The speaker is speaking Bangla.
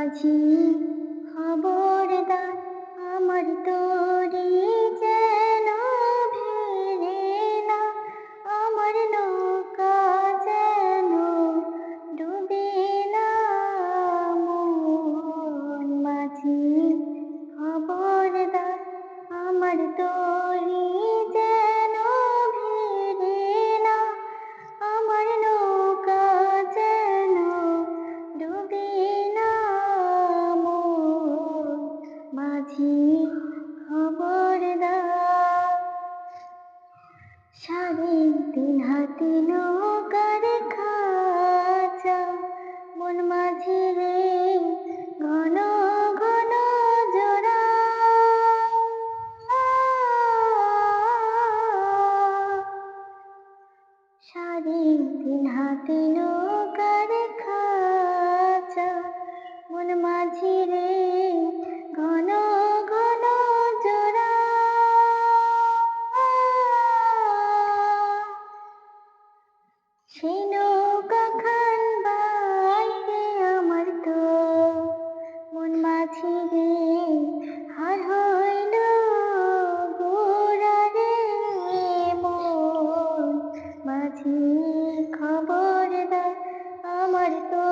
মাঝি খবরদার, আমার তরি যেন ভেড়ে না, আমার নৌকা যেন ডুবে না। মন মাঝি খবরদার, আমার তরি যেন ভেড়ে না, আমার নৌকা যেন ডুবে না। মন মাঝি খবরদার, সাড়ে তিন হাতি নৌকার খাঁচা, মন মাঝি রে ঘন ঘন জোড়া। সাড়ে তিন হাতি নৌকার খাঁচা, মন মাঝি রে ঘন ঘন জোড়া। সেই নৌকা খান বাইরে আমার তো, মন মাঝি রে হার হইল গোরা রে। মন মাঝি খবরদার, আমার তো